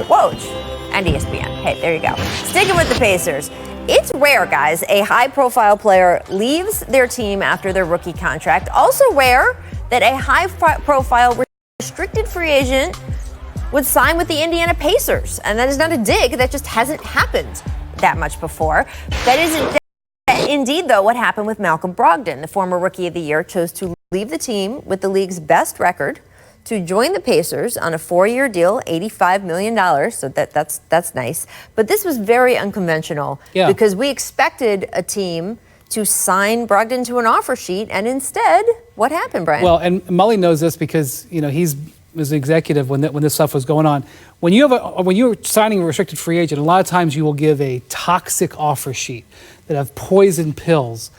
Woj, and ESPN. Hey, there you go. Sticking with the Pacers. It's rare, guys, a high-profile player leaves their team after their rookie contract. Also rare that a high-profile restricted free agent would sign with the Indiana Pacers. And that is not a dig. That just hasn't happened that much before. That isn't indeed, though, what happened with Malcolm Brogdon. The former Rookie of the Year chose to leave the team with the league's best record to join the Pacers on a 4-year deal, $85 million. So that's nice. But this was very unconventional because we expected a team to sign Brogdon to an offer sheet, and instead, what happened, Brian? Well, and Mully knows this because he was an executive when this stuff was going on. When you're signing a restricted free agent, a lot of times you will give a toxic offer sheet that have poison pills.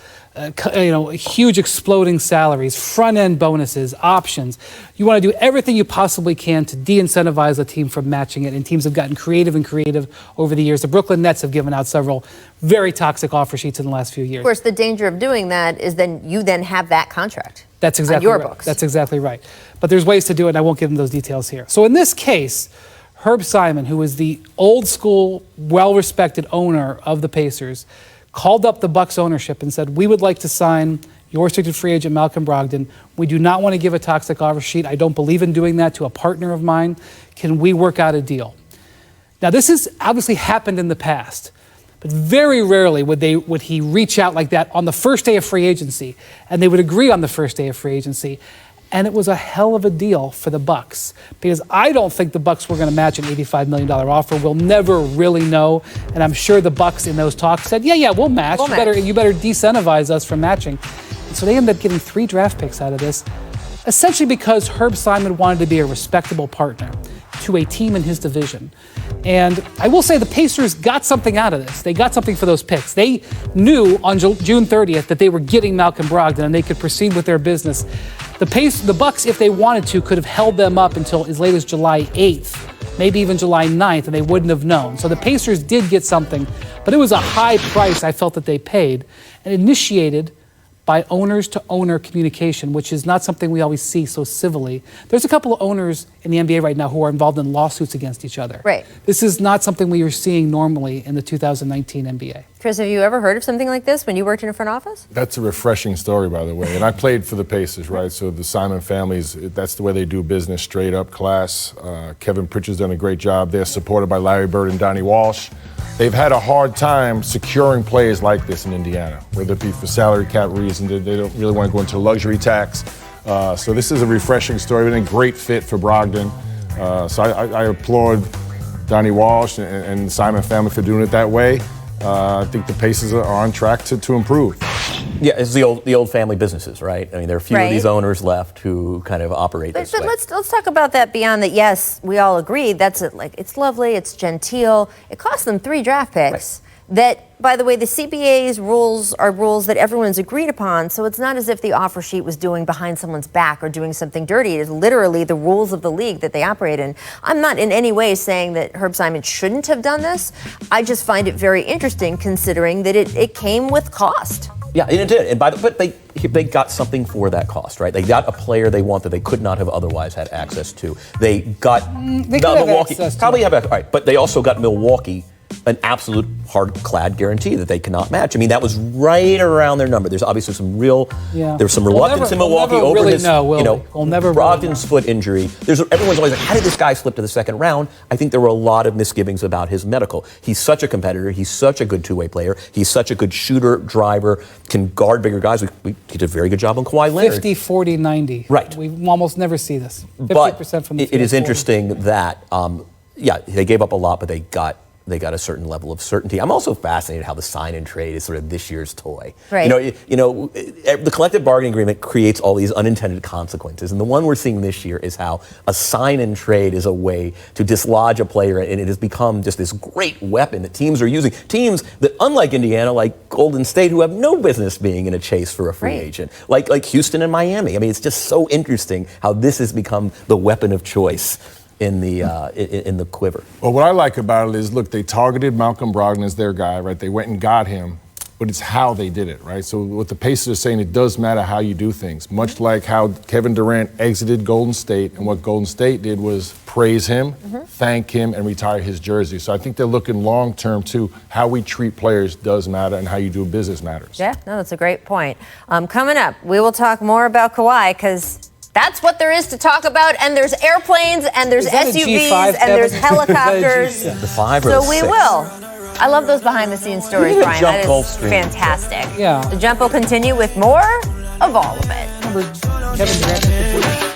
Huge exploding salaries, front-end bonuses, options. You want to do everything you possibly can to de-incentivize a team from matching it, and teams have gotten creative over the years. The Brooklyn Nets have given out several very toxic offer sheets in the last few years. Of course, the danger of doing that is you have that contract. That's exactly on your right. books. That's exactly right. But there's ways to do it, and I won't give them those details here. So in this case, Herb Simon, who is the old-school, well-respected owner of the Pacers, called up the Bucks ownership and said, we would like to sign your restricted free agent, Malcolm Brogdon. We do not want to give a toxic offer sheet. I don't believe in doing that to a partner of mine. Can we work out a deal? Now, this has obviously happened in the past, but very rarely would he reach out like that on the first day of free agency, and they would agree on the first day of free agency. And it was a hell of a deal for the Bucks, because I don't think the Bucks were going to match an $85 million offer. We'll never really know. And I'm sure the Bucks in those talks said, yeah, we'll match. You better de-incentivize us from matching. And so they ended up getting 3 draft picks out of this, essentially because Herb Simon wanted to be a respectable partner to a team in his division. And I will say the Pacers got something out of this. They got something for those picks. They knew on June 30th that they were getting Malcolm Brogdon and they could proceed with their business. The Bucks, if they wanted to, could have held them up until as late as July 8th, maybe even July 9th, and they wouldn't have known. So the Pacers did get something, but it was a high price I felt that they paid, and initiated by owners-to-owner communication, which is not something we always see so civilly. There's a couple of owners in the NBA right now who are involved in lawsuits against each other. Right. This is not something we are seeing normally in the 2019 NBA. Chris, have you ever heard of something like this when you worked in a front office? That's a refreshing story, by the way. And I played for the Pacers, right? So the Simon families, that's the way they do business, straight up class. Kevin Pritchard's done a great job. They're supported by Larry Bird and Donnie Walsh. They've had a hard time securing players like this in Indiana, whether it be for salary cap reasons. They don't really want to go into luxury tax. So this is a refreshing story and a great fit for Brogdon. So I applaud Donnie Walsh and the Simon family for doing it that way. I think the Pacers are on track to improve. Yeah, it's the old family businesses, right? I mean, there are a few of these owners left who kind of operate this way. But let's talk about that beyond that. Yes, we all agree that's it. Like, it's lovely, it's genteel. It cost them 3 draft picks. That, by the way, the CBA's rules are rules that everyone's agreed upon, so it's not as if the offer sheet was doing behind someone's back or doing something dirty. It is literally the rules of the league that they operate in. I'm not in any way saying that Herb Simon shouldn't have done this. I just find it very interesting considering that it came with cost. Yeah, and it did. But they got something for that cost, right? They got a player they want that they could not have otherwise had access to. They got Milwaukee. Probably have right, but they also got Milwaukee an absolute hard-clad guarantee that they cannot match. I mean, that was right around their number. There's obviously some there's some reluctance in Milwaukee over really his, Brogdon's foot injury. Everyone's always like, how did this guy slip to the second round? I think there were a lot of misgivings about his medical. He's such a competitor. He's such a good two-way player. He's such a good shooter, driver, can guard bigger guys. He did a very good job on Kawhi Leonard. 50, 40, 90. Right. We almost never see this. 50% but from the it is interesting that, they gave up a lot, but they got a certain level of certainty. I'm also fascinated how the sign and trade is sort of this year's toy. Right. The collective bargaining agreement creates all these unintended consequences, and the one we're seeing this year is how a sign and trade is a way to dislodge a player, and it has become just this great weapon that teams are using. Teams that, unlike Indiana, like Golden State, who have no business being in a chase for a free agent, like Houston and Miami. I mean, it's just so interesting how this has become the weapon of choice in the quiver. Well, what I like about it is, look, they targeted Malcolm Brogdon as their guy, right? They went and got him. but it's how they did it, right? So what the Pacers are saying, it does matter how you do things. Much like how Kevin Durant exited Golden State, and what Golden State did was praise him, thank him, and retire his jersey. So I think they're looking long-term, too. How we treat players does matter, and how you do business matters. Yeah, no, that's a great point. Coming up, we will talk more about Kawhi, because that's what there is to talk about. And there's airplanes, and there's SUVs, and there's helicopters. The 5 or the 6? So we will. I love those behind-the-scenes stories, Brian. That is fantastic. Yeah. The Jump will continue with more of all of it. Remember Kevin Durant?